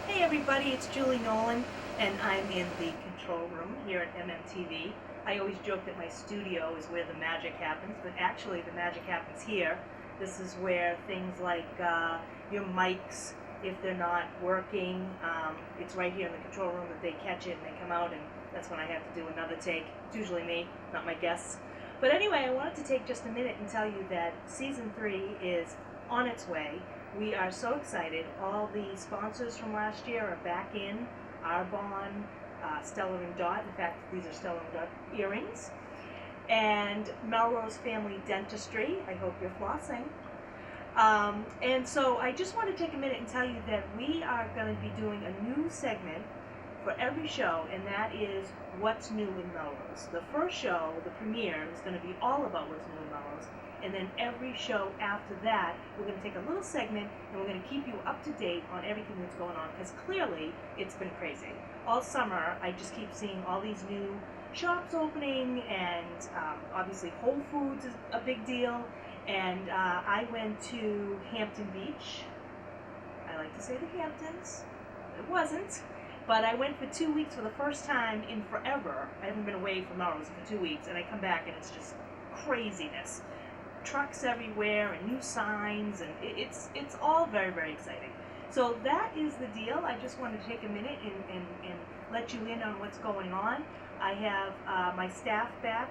Hey everybody, it's Julie Nolan, and I'm in the control room here at MMTV. I always joke that my studio is where the magic happens, but actually the magic happens here. This is where things like your mics, if they're not working, it's right here in the control room that they catch it and they come out, and that's when I have to do another take. It's usually me, not my guests. But anyway, I wanted to take just a minute and tell you that Season 3 is on its way. We are so excited. All the sponsors from last year are back in. Arbonne, Stellar and Dot. In fact, these are Stellar and Dot earrings. And Melrose Family Dentistry. I hope you're flossing. And so I just want to take a minute and tell you that we are going to be doing a new segment for every show, and that is What's New in Melrose. The first show, the premiere, is going to be all about what's new in Melrose. And then every show after that, we're going to take a little segment and we're going to keep you up to date on everything that's going on, because clearly it's been crazy. All summer, I just keep seeing all these new shops opening, and obviously Whole Foods is a big deal. And I went to Hampton Beach. I like to say the Hamptons. It wasn't. But I went for 2 weeks for the first time in forever. I haven't been away from Melrose for 2 weeks, and I come back and it's just craziness. Trucks everywhere and new signs, and it's all very, very exciting. So that is the deal. I just wanted to take a minute and let you in on what's going on. I have my staff back,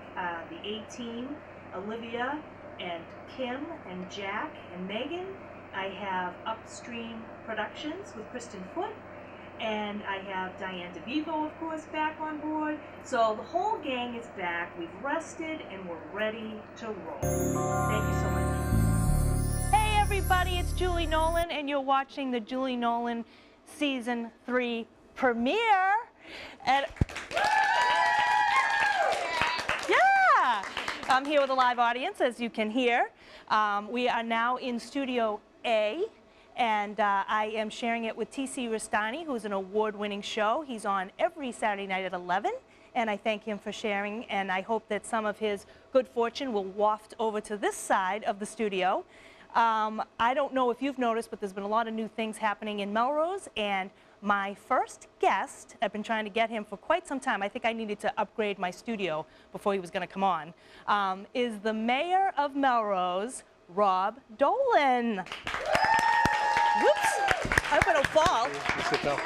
the A-Team, Olivia and Kim and Jack and Megan. I have Upstream Productions with Kristen Foote. And I have Diane DeVivo, of course, back on board. So the whole gang is back. We've rested and we're ready to roll. Thank you so much. Hey everybody, it's Julie Nolan, and you're watching the Julie Nolan Season 3 premiere. And yeah, I'm here with a live audience, as you can hear. We are now in Studio A. And I am sharing it with T.C. Rustani, who's an award-winning show. He's on every Saturday night at 11, and I thank him for sharing, and I hope that some of his good fortune will waft over to this side of the studio. I don't know if you've noticed, but there's been a lot of new things happening in Melrose, and my first guest, I've been trying to get him for quite some time. I think I needed to upgrade my studio before he was going to come on, is the mayor of Melrose, Rob Dolan. Whoops! I hope I don't fall. Sit down.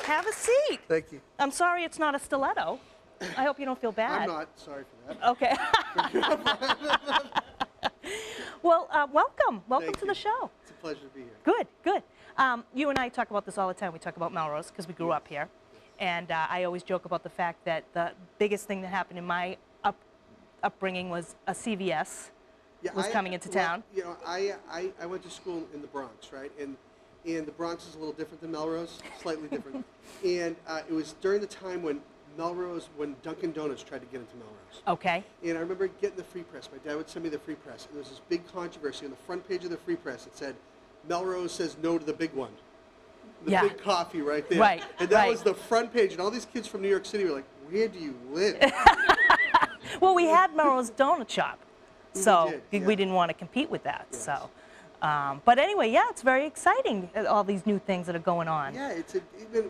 Have a seat. Thank you. I'm sorry it's not a stiletto. I hope you don't feel bad. I'm not sorry for that. Okay. Well, welcome. Welcome to the show. It's a pleasure to be here. Good, good. You and I talk about this all the time. We talk about Melrose because we grew up here. And I always joke about the fact that the biggest thing that happened in my upbringing was a CVS. Yeah, was coming into town. You know, I went to school in the Bronx, right? And the Bronx is a little different than Melrose, slightly different. And it was during the time when Dunkin' Donuts tried to get into Melrose. Okay. And I remember getting the free press. My dad would send me the free press. And there was this big controversy on the front page of the free press. It said, Melrose says no to the big one. The big coffee right there. Right, and that was the front page. And all these kids from New York City were like, where do you live? Well, we had Melrose Donut Shop. So we we didn't want to compete with that. Yes. So, but anyway, yeah, it's very exciting, all these new things that are going on. Yeah,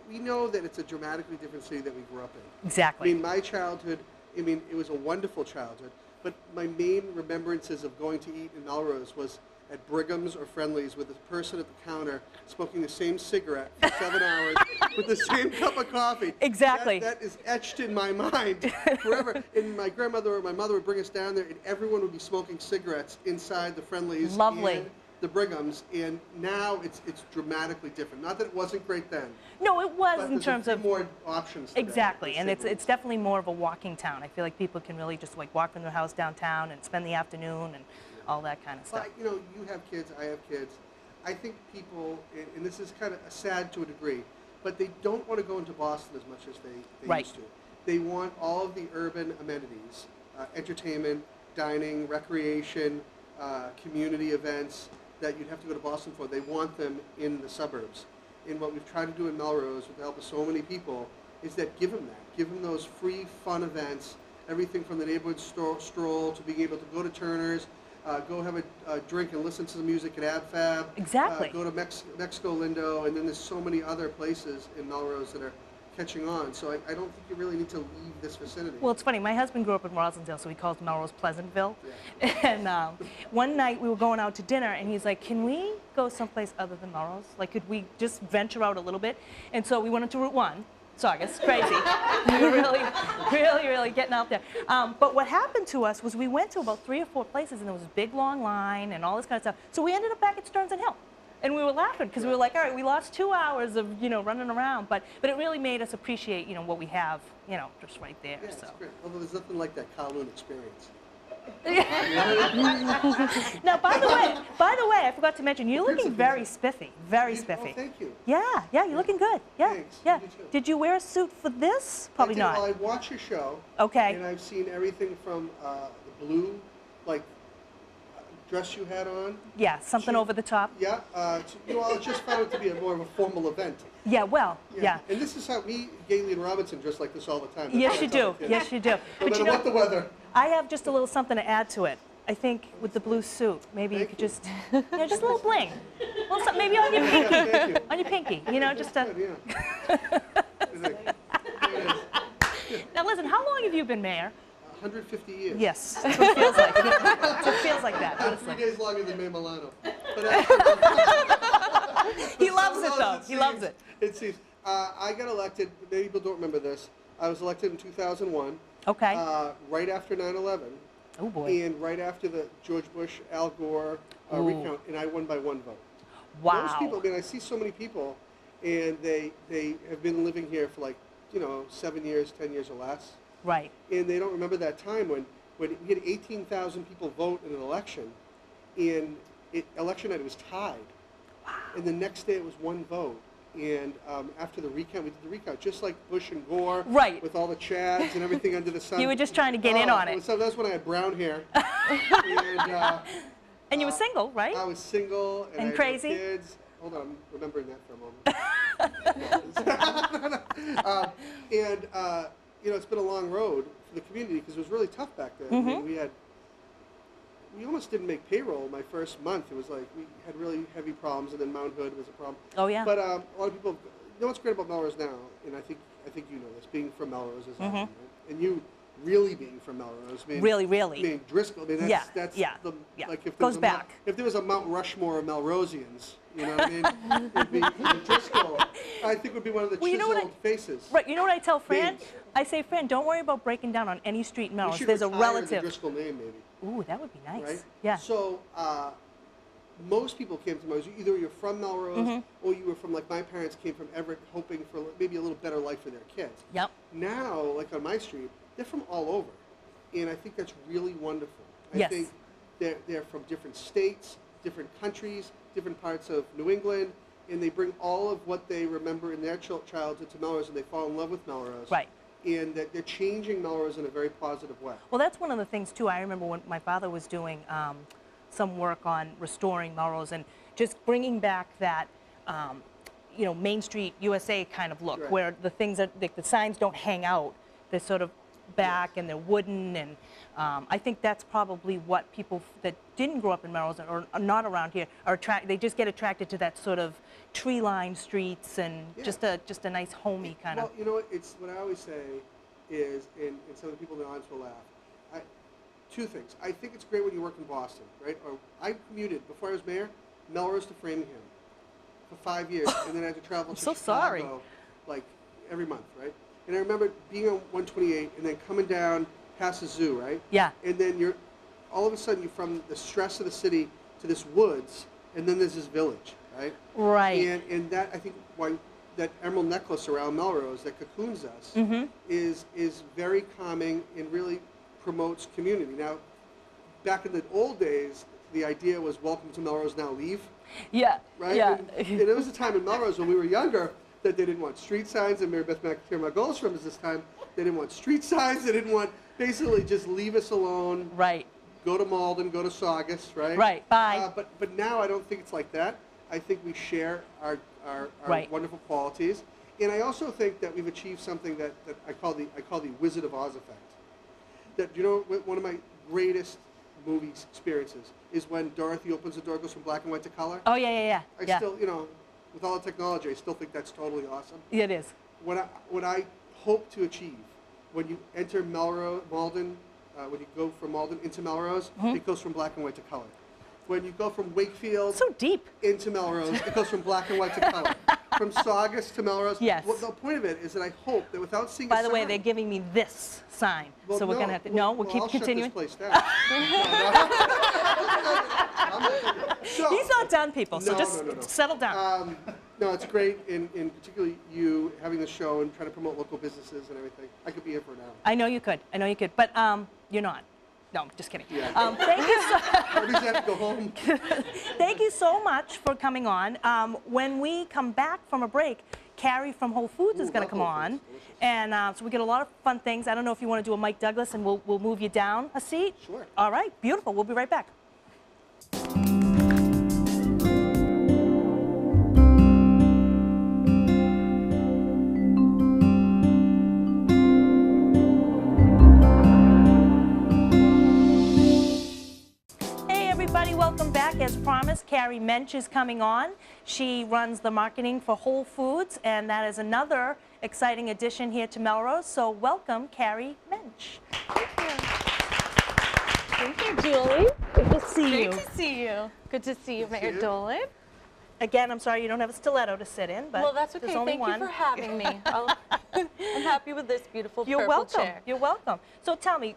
we know that it's a dramatically different city that we grew up in. Exactly. I mean, my childhood, it was a wonderful childhood, but my main remembrances of going to eat in Melrose was at Brigham's or Friendly's with a person at the counter smoking the same cigarette for 7 hours with the same cup of coffee. Exactly. That is etched in my mind forever. And my grandmother or my mother would bring us down there, and everyone would be smoking cigarettes inside the Friendly's. Lovely. And the Brigham's, and now it's dramatically different. Not that it wasn't great then. No, it was but in terms of more options. Today. Exactly, and it's definitely more of a walking town. I feel like people can really just like walk from their house downtown and spend the afternoon and all that kind of stuff. But, you know, you have kids, I have kids. I think people, and this is kind of sad to a degree, but they don't want to go into Boston as much as they Right. used to. They want all of the urban amenities, entertainment, dining, recreation, community events that you'd have to go to Boston for. They want them in the suburbs. And what we've tried to do in Melrose, with the help of so many people, is that give them that. Give them those free, fun events, everything from the neighborhood stroll to being able to go to Turner's, go have a drink and listen to the music at AbFab. Exactly. Go to Mexico Lindo, and then there's so many other places in Melrose that are catching on. So I don't think you really need to leave this vicinity. Well, it's funny. My husband grew up in Roslindale, so he calls Melrose Pleasantville. Yeah. And one night we were going out to dinner, and he's like, "Can we go someplace other than Melrose? Like, could we just venture out a little bit?" And so we went into Route 1. Saugus, crazy. We were really getting out there. But what happened to us was we went to about 3 or 4 places, and there was a big long line and all this kind of stuff. So we ended up back at Stearns and Hill. And we were laughing because we were like, all right, we lost 2 hours of, running around. But it really made us appreciate, what we have, just right there. Yeah, So. it's great. Although there's nothing like that Kowloon experience. Now, by the way, I forgot to mention, you're looking very spiffy, very spiffy. Oh, thank you. Yeah, you're looking good. Yeah, Thanks. yeah. You too. Did you wear a suit for this? Probably I did, not. Well, I watch your show. Okay. And I've seen everything from the blue, dress you had on. Yeah, something over the top. Yeah. I just found it to be more of a formal event. Yeah, well, yeah. And this is how Gailey and Robinson dress like this all the time. Yes, you do. Yes, you do. No But matter what the weather. I have just a little something to add to it. I think with the blue suit, maybe you could just, just a little bling. A little something, maybe on your pinky. Thank you. On your pinky, just a... Good, yeah. There it is. Now listen, how long have you been mayor? 150 years. Yes, that's what it feels like. It feels like that, About honestly. 3 days longer than May Milano. But, He loves it, though. He loves it. It seems. I got elected, many people don't remember this, I was elected in 2001. Okay. Right after 9/11. Oh, boy. And right after the George Bush, Al Gore recount, and I won by 1 vote. Wow. Most people, I see so many people, and they have been living here for 7 years, 10 years or less. Right. And they don't remember that time when we had 18,000 people vote in an election, and election night it was tied. Wow. And the next day it was 1 vote. And after the recount, we did the recount just like Bush and Gore, right, with all the chads and everything under the sun. You were just trying to get in on it. So that's when I had brown hair. And you were single, right? I was single and I had crazy. no kids. Hold on, I'm remembering that for a moment. It's been a long road for the community because it was really tough back then. Mm-hmm. I mean, we almost didn't make payroll my first month. It was like we had really heavy problems, and then Mount Hood was a problem. Oh yeah. But a lot of people, what's great about Melrose now, and I think you know this, being from Melrose is awesome, right? And you really being from Melrose. I mean, really. Driscoll. I mean, that's the like if there goes was back. If there was a Mount Rushmore of Melrosians, you know what I mean? It'd be Driscoll. I think would be one of the chiseled faces. Right. You know what I tell Fran? Names. I say, Fran, don't worry about breaking down on any street in Melrose. There's a retire relative. the Driscoll name, maybe. Ooh, that would be nice. Right? Yeah. So most people came to Melrose. Either you're from Melrose, or you were from, like my parents came from Everett, hoping for maybe a little better life for their kids. Yep. Now, like on my street, they're from all over, and I think that's really wonderful. I think they're from different states, different countries, different parts of New England, and they bring all of what they remember in their childhood to Melrose, and they fall in love with Melrose. Right. And that they're changing Melrose in a very positive way. Well, that's one of the things, too. I remember when my father was doing some work on restoring Melrose and just bringing back that, Main Street USA kind of look, where the things that the signs don't hang out. They're sort of back and they're wooden, and I think that's probably what people that didn't grow up in Melrose or are not around here are they just get attracted to that sort of tree-lined streets and just a nice homey kind of. Well, you know what? It's what I always say is, and some of the people in the audience will laugh. 2 things. I think it's great when you work in Boston, right? Or I commuted before I was mayor, Melrose to Framingham for 5 years, and then I had to travel to Chicago like every month, right? And I remember being on 128 and then coming down past the zoo, right? Yeah. And then all of a sudden you're from the stress of the city to this woods, and then there's this village, right? Right. And that, I think, why that emerald necklace around Melrose that cocoons us is very calming and really promotes community. Now, back in the old days, the idea was welcome to Melrose, now leave. Yeah. Right? Yeah. And there was a time in Melrose when we were younger that they didn't want street signs, and Mary Beth McIntyre Margolis from us this time, they didn't want street signs, they didn't want, basically just leave us alone. Right. Go to Malden, go to Saugus, right? Right, bye. But now I don't think it's like that. I think we share our Right. wonderful qualities. And I also think that we've achieved something that I call the Wizard of Oz effect. That, you know, one of my greatest movie experiences is when Dorothy opens the door, goes from black and white to color. Oh, yeah. I still, you know, with all the technology, I still think that's totally awesome. It is. What I hope to achieve when you enter Malden, when you go from Malden into Melrose, it goes from black and white to color. When you go from Wakefield So deep. into Melrose, it goes from black and white to color. From Saugus to Melrose. Yes. Well, the point of it is that I hope that without seeing By a the way, sign- they're giving me this sign. Well, so we're going to have to, no, we'll keep I'll continuing. Shut this place down. So, He's not done, people, so No, just no. settle down. no, it's great, in particularly you having the show and trying to promote local businesses and everything. I could be here for an hour. I know you could, but you're not. No, just kidding. Yeah. Thank you so Everybody's have to go home. Thank you so much for coming on. When we come back from a break, Carrie from Whole Foods is going to love come Whole on. Foods. Delicious. And so we get a lot of fun things. I don't know if you want to do a Mike Douglas, and we'll move you down a seat. Sure. All right, beautiful. We'll be right back. Welcome back. As promised, Carrie Mensch is coming on. She runs the marketing for Whole Foods, and that is another exciting addition here to Melrose. So welcome, Carrie Mensch. Thank you, Julie. Good to see you. Great to see you. Good to see you, Mayor Dolan. Again, I'm sorry you don't have a stiletto to sit in, but Well, that's okay. there's only Thank one. you for having me. I'm happy with this beautiful You're purple welcome. chair. You're welcome. So tell me,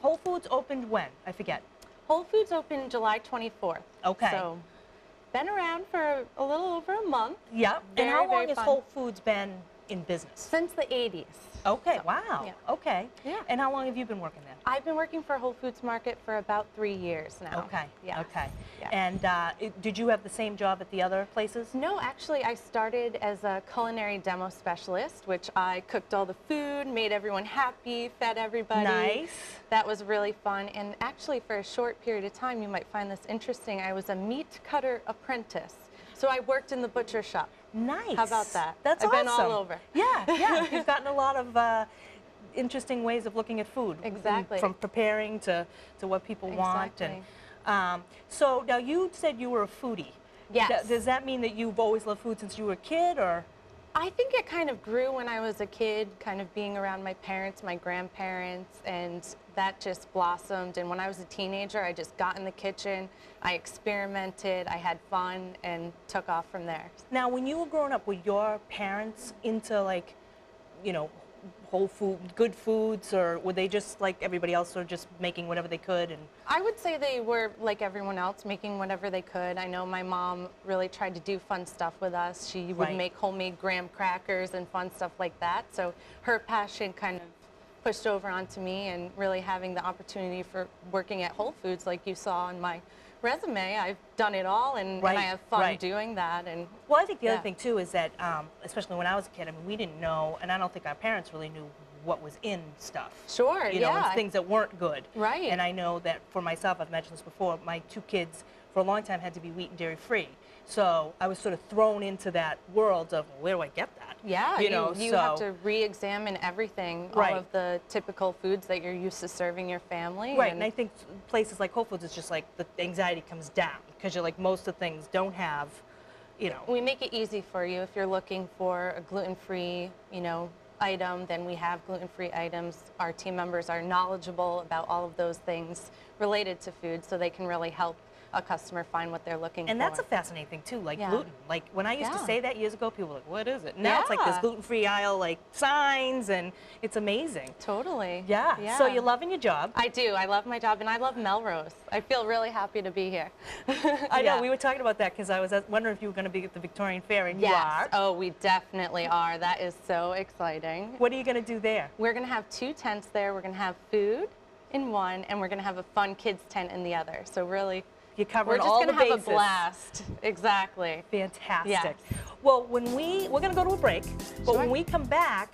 Whole Foods opened when? I forget. Whole Foods opened July 24th. Okay. So, been around for a little over a month. Yeah. And how Very, long very has fun. Whole Foods been in business? Since the 80s. Okay. So, Wow. yeah. Okay. Yeah. And how long have you been working there? I've been working for Whole Foods Market for about 3 years now. Okay. Yes. Okay. Yes. And did you have the same job at the other places? No, actually, I started as a culinary demo specialist, which I cooked all the food, made everyone happy, fed everybody. Nice. That was really fun. And actually, for a short period of time, you might find this interesting, I was a meat cutter apprentice. So I worked in the butcher shop. Nice. How about that? That's I've awesome. been all over. Yeah. You've gotten a lot of interesting ways of looking at food. Exactly. From preparing to what people want. Exactly. And so now you said you were a foodie. Yes. Does that mean that you've always loved food since you were a kid, or? I think it kind of grew when I was a kid, kind of being around my parents, my grandparents, and that just blossomed. And when I was a teenager, I just got in the kitchen, I experimented, I had fun, and took off from there. Now, when you were growing up, were your parents into, like, you know, whole food, good foods, or were they just like everybody else, or just making whatever they could? And I would say they were like everyone else, making whatever they could. I know my mom really tried to do fun stuff with us. She would Right. make homemade graham crackers and fun stuff like that. So her passion kind of pushed over onto me, and really having the opportunity for working at Whole Foods, like you saw on my resume, I've done it all, and I have fun doing that. And well, I think the other yeah. thing too is that, especially when I was a kid, I mean, we didn't know, and I don't think our parents really knew what was in stuff. Sure, You know, yeah. and things that weren't good. Right. And I know that for myself, I've mentioned this before, my two kids for a long time had to be wheat and dairy free. So I was sort of thrown into that world of, well, where do I get that? Yeah, you know, you so, have to re-examine everything, Right. all of the typical foods that you're used to serving your family. Right, and I think places like Whole Foods is just like the anxiety comes down, because you're like, most of the things don't have, you know. We make it easy for you. If you're looking for a gluten-free, you know, item, then we have gluten-free items. Our team members are knowledgeable about all of those things related to food, so they can really help a customer find what they're looking And for. that's a fascinating thing too, like Yeah. gluten. Like when I used to Yeah. say that years ago, people were like, what is it? Now it's like this Yeah. gluten-free aisle, like signs, and it's amazing. Totally. Yeah. So you're loving your job. I do. I love my job, and I love Melrose. I feel really happy to be here. I know, Yeah. we were talking about that because I was wondering if you were going to be at the Victorian Fair, and you Yes. are. Oh, we definitely are. That is so exciting. What are you going to do there? We're going to have 2 tents there. We're going to have food in one, and we're going to have a fun kids tent in the other. So really You're We're covering just all going the to have bases. a blast. Exactly. Fantastic. Yes. Well, we're going to go to a break, but Sure. when we come back,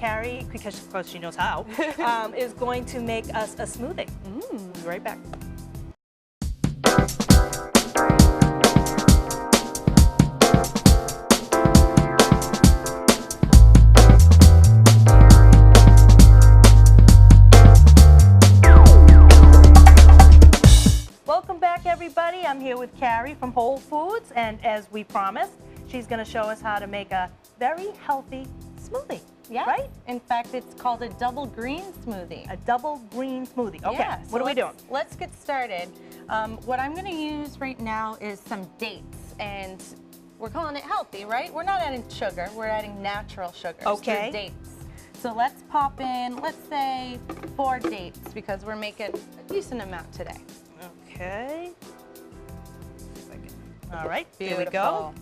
Carrie, because of course she knows how, is going to make us a smoothie. We'll be right back. Welcome back, everybody. I'm here with Carrie from Whole Foods, and as we promised, she's going to show us how to make a very healthy smoothie. Yeah. Right? In fact, it's called a double green smoothie. A double green smoothie. Okay. Yeah, What so are we doing? Let's get started. What I'm going to use right now is some dates, and we're calling it healthy, right? We're not adding sugar. We're adding natural sugars Okay. through dates. So let's pop in, let's say 4 dates, because we're making a decent amount today. Okay. All right. Beautiful. Here we go.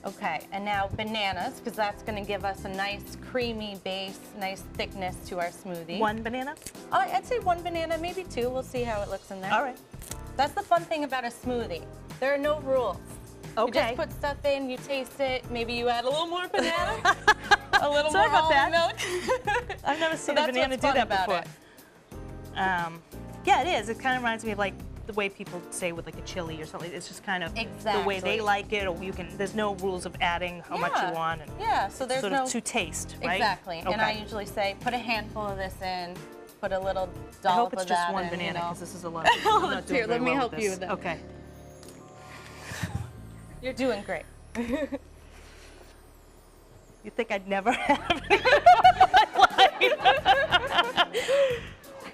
Okay, and now bananas, because that's going to give us a nice creamy base, nice thickness to our smoothie. 1 banana. I'd say 1 banana, maybe 2. We'll see how it looks in there. All right. That's the fun thing about a smoothie. There are no rules. You Okay. just put stuff in, you taste it, maybe you add a little more banana, a little Sorry more about that. almond milk. I've never seen So a that's banana what's do fun that about before. it. Yeah, it is. It kind of reminds me of like the way people say with like a chili or something. It's just kind of the way they Exactly. like it, or you can. There's no rules of adding how much you want, and Yeah, so there's sort no... of to taste, right? Exactly, and I Okay. usually say, put a handful of this in, put a little I hope dollop it's of just that 1 in, banana you know. because this is a lot. I'm not doing Here, very let me well help with you this. with that. Okay. You're doing great. You think I'd never have it in my life?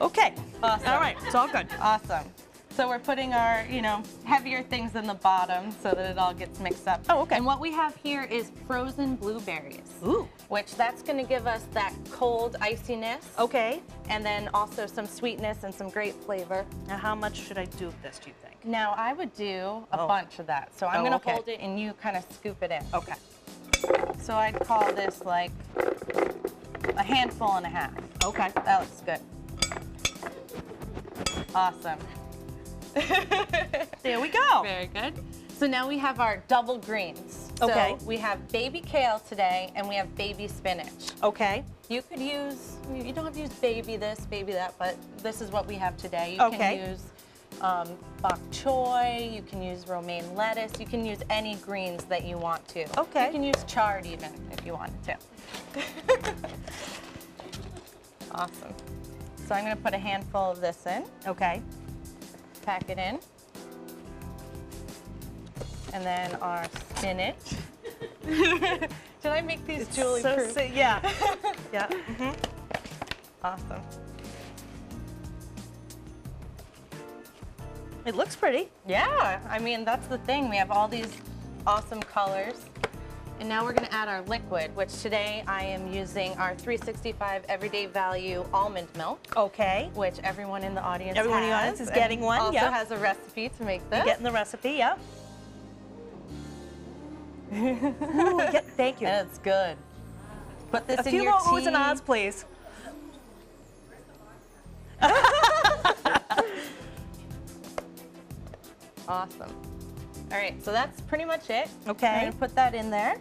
Okay. Awesome. All right. It's all good. Awesome. So we're putting our, heavier things in the bottom so that it all gets mixed up. Oh, okay. And what we have here is frozen blueberries. Ooh. Which that's going to give us that cold iciness. Okay. And then also some sweetness and some great flavor. Now, how much should I do of this, do you think? Now I would do a Oh. bunch of that. So I'm Oh, going to okay. hold it and you kind of scoop it in. Okay. So I'd call this like a handful and a half. Okay. That looks good. Awesome. There we go. Very good. So now we have our double greens. Okay. So we have baby kale today and we have baby spinach. Okay. You could use, you don't have to use baby this, baby that, but this is what we have today. You Okay. can use bok choy, you can use romaine lettuce, you can use any greens that you want to. Okay. You can use chard even if you wanted to. Awesome. So I'm going to put a handful of this in, Okay. pack it in. And then our spinach. Did I make these Julie So proof? yeah. Yeah. Mm-hmm. Awesome. It looks pretty. Yeah, I mean, that's the thing. We have all these awesome colors. And now we're going to add our liquid, which today I am using our 365 Everyday Value almond milk, Okay. which everyone in the audience Everyone in the has, audience is and getting one, also yeah. has a recipe to make this. You're getting the recipe, yeah. Ooh, thank you. And it's good. Put this A in few your more tea. oohs and ahs, please. Awesome. All right, so that's pretty much it. Okay. I'm going to put that in there.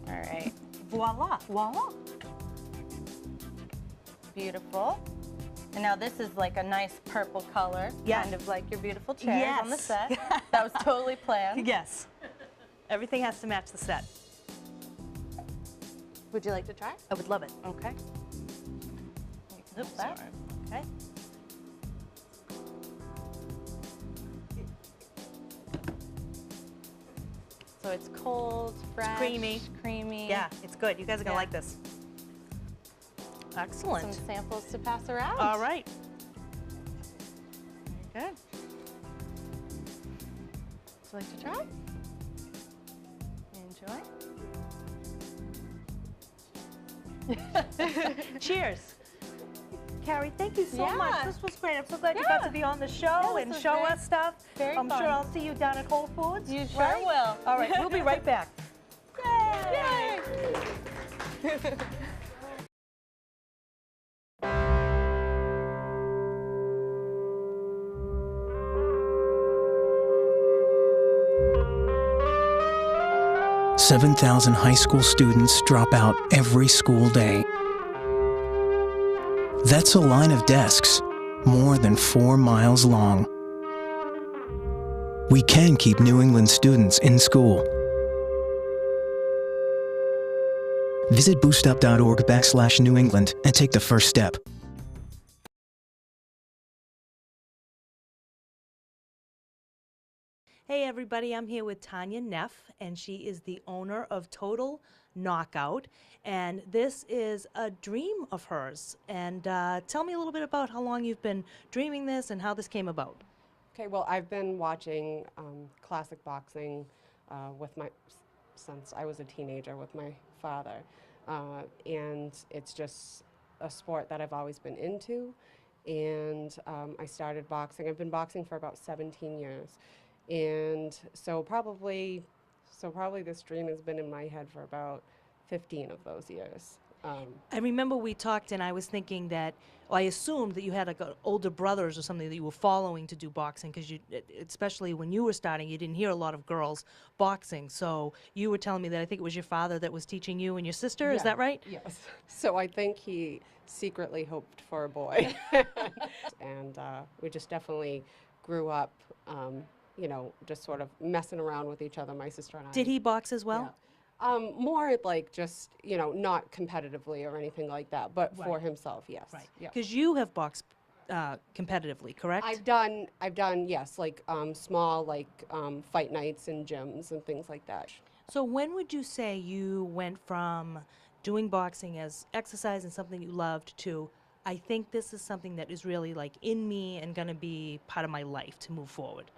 All right. Voila. Voila. Beautiful. And now this is like a nice purple color, Yeah. kind of like your beautiful chairs on the Yes. set. That was totally planned. Yes. Everything has to match the set. Would you like to try? I would love it. Okay. Oops, that. sorry. Okay. So it's cold, fresh, creamy. creamy. Yeah, it's good. You guys are going to Yeah. like this. Excellent. Some samples to pass around. All right. Very good. Would you like to try? Enjoy. Cheers. Carrie, thank you so Yeah. much. This was great. I'm so glad you Yeah. got to be on the show Yeah, this and was show great. us stuff. Very I'm fun. sure I'll see you down at Whole Foods. You sure right? will. All right, we'll be right back. Yay! 。7,000 high school students drop out every school day. That's a line of desks more than 4 miles long. We can keep New England students in school. Visit boostup.org/New England and take the first step. Hey everybody, I'm here with Tanya Neff, and she is the owner of Total Knockout, and this is a dream of hers. And tell me a little bit about how long you've been dreaming this and how this came about. Okay, well, I've been watching classic boxing since I was a teenager with my father, and it's just a sport that I've always been into. And I started boxing. I've been boxing for about 17 years. And so probably this dream has been in my head for about 15 of those years. I remember we talked, and I was thinking that, well, I assumed that you had like older brothers or something that you were following to do boxing, because especially when you were starting, you didn't hear a lot of girls boxing. So you were telling me that I think it was your father that was teaching you and your sister. Is that right? Yes. So I think he secretly hoped for a boy. And we just definitely grew up, you know, just sort of messing around with each other, my sister and I. Did he box as well? Yeah. More like just, you know, not competitively or anything like that, but for himself, yes. Right. Yeah. Because you have boxed competitively, correct? I've done, yes, like small, like fight nights in gyms and things like that. So when would you say you went from doing boxing as exercise and something you loved to, I think this is something that is really like in me and gonna be part of my life to move forward?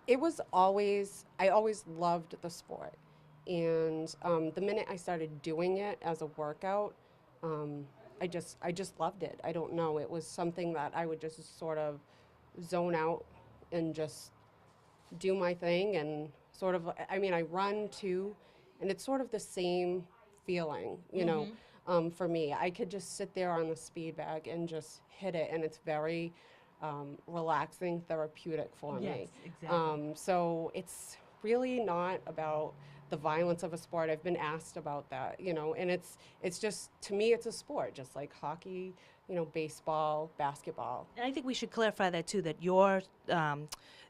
It was always, I always loved the sport. And the minute I started doing it as a workout, I just loved it. I don't know, it was something that I would just sort of zone out and just do my thing, and sort of, I mean, I run too, and it's sort of the same feeling, you know, for me. I could just sit there on the speed bag and just hit it, and it's very relaxing, therapeutic for me. Exactly. So it's really not about the violence of a sport. I've been asked about that, you know, and it's just, to me, it's a sport, just like hockey, you know, baseball, basketball. And I think we should clarify that too, that your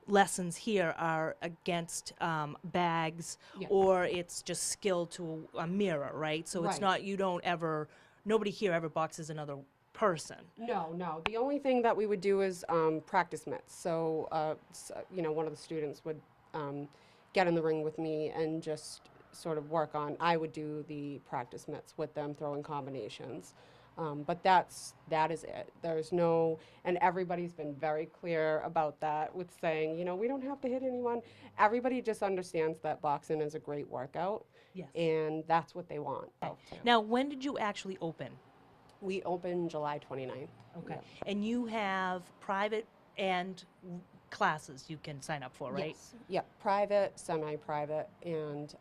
lessons here are against bags, or it's just skill to a mirror, right? So it's not, you don't ever, nobody here ever boxes another person. No. The only thing that we would do is practice mitts. So, you know, one of the students would get in the ring with me and just sort of work on, I would do the practice mitts with them, throwing combinations. But that is it. There's no, and everybody's been very clear about that with saying, you know, we don't have to hit anyone. Everybody just understands that boxing is a great workout. Yes. And that's what they want. Now, when did you actually open? We open July 29th. Okay. Yeah. And you have private and classes you can sign up for, right? Yes. Yep. Private, semi-private, and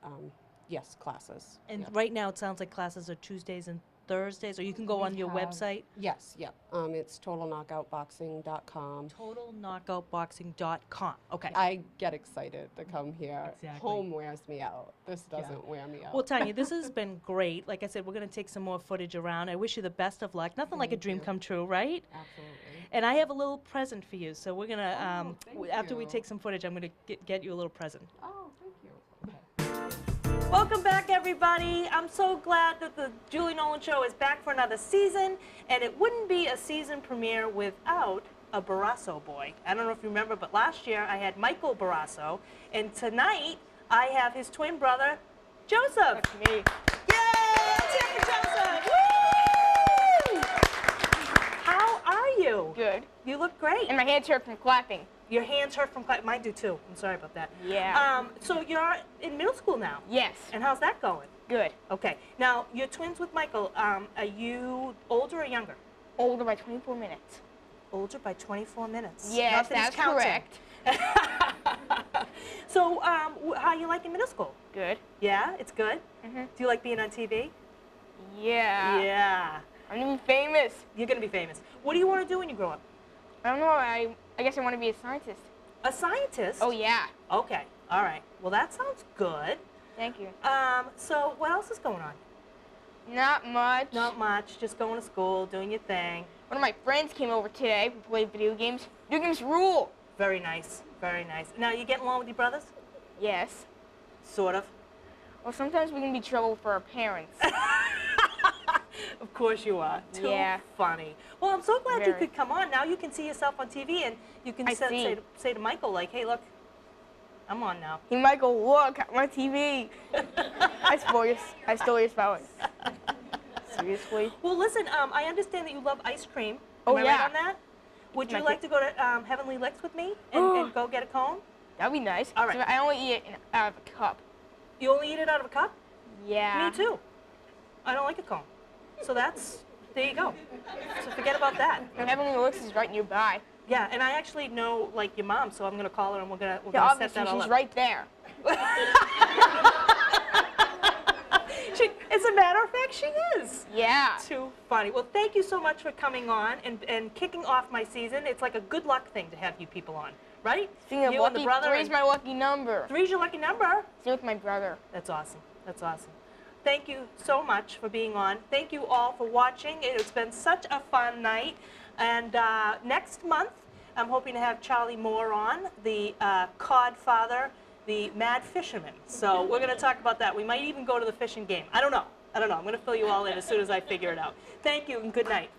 yes, classes. And yep. right now it sounds like classes are Tuesdays and Thursdays, or you can go on your website. Yes. Yep. It's totalknockoutboxing.com. Totalknockoutboxing.com. Okay. I get excited to come here. Exactly. Home wears me out. This doesn't wear me out. Well, Tanya, this has been great. Like I said, we're going to take some more footage around. I wish you the best of luck. Nothing like a dream come true, right? Absolutely. And I have a little present for you. So we're going to, thank after we you. take some footage, I'm going to get you a little present. Oh, thank you. Okay. Welcome back, everybody. I'm so glad that the Julie Nolan Show is back for another season, and it wouldn't be a season premiere without a Barrasso boy. I don't know if you remember, but last year I had Michael Barrasso, and tonight I have his twin brother, Joseph. That's me. Yay! Let's hear for Joseph. Woo! How are you? Good. You look great. And my hands hurt from clapping. Your hands hurt from clapping. Mine do too. I'm sorry about that. Yeah. So you're in middle school now. Yes. And how's that going? Good. Okay. Now, you're twins with Michael. Are you older or younger? Older by 24 minutes. Older by 24 minutes. Yes, Not that that's he's counting. correct. So, how you liking middle school? Good. Yeah, it's good? Mm-hmm. Do you like being on TV? Yeah. Yeah. I'm gonna be famous. You're going to be famous. What do you want to do when you grow up? I don't know. I guess I want to be a scientist. A scientist? Oh yeah. Okay. All right. Well, that sounds good. Thank you. So what else is going on? Not much. Not much. Just going to school, doing your thing. One of my friends came over today. We played video games. Video games rule. Very nice. Very nice. Now, you getting along with your brothers? Yes. Sort of. Well, sometimes we can be trouble for our parents. Of course you are. Too Yeah. funny. Well, I'm so glad you Very. could come on. Now you can see yourself on TV, and you can I say see. to Michael, like, hey, look, I'm on now. Hey, Michael, look at my TV. I stole your flowers. Seriously? Well, listen, I understand that you love ice cream. Oh, Am I yeah. right on that? Would you My like to go to Heavenly Licks with me and go get a cone? That'd be nice. All right. So I only eat it out of a cup. You only eat it out of a cup? Yeah. Me too. I don't like a cone. So there you go. So forget about that. And Heavenly Licks is right nearby. Yeah, and I actually know, like, your mom, so I'm going to call her and we're Yeah, gonna set obviously that all she's up. right there. As a matter of fact, she is. Yeah. Too funny. Well, thank you so much for coming on and kicking off my season. It's like a good luck thing to have you people on, right? Speaking of you and the lucky, brother. three's my lucky number. Three's your lucky number. Same with my brother. That's awesome. That's awesome. Thank you so much for being on. Thank you all for watching. It's been such a fun night. And next month, I'm hoping to have Charlie Moore on, the cod father, the mad fisherman. So we're going to talk about that. We might even go to the fishing game. I don't know. I'm going to fill you all in as soon as I figure it out. Thank you and good night.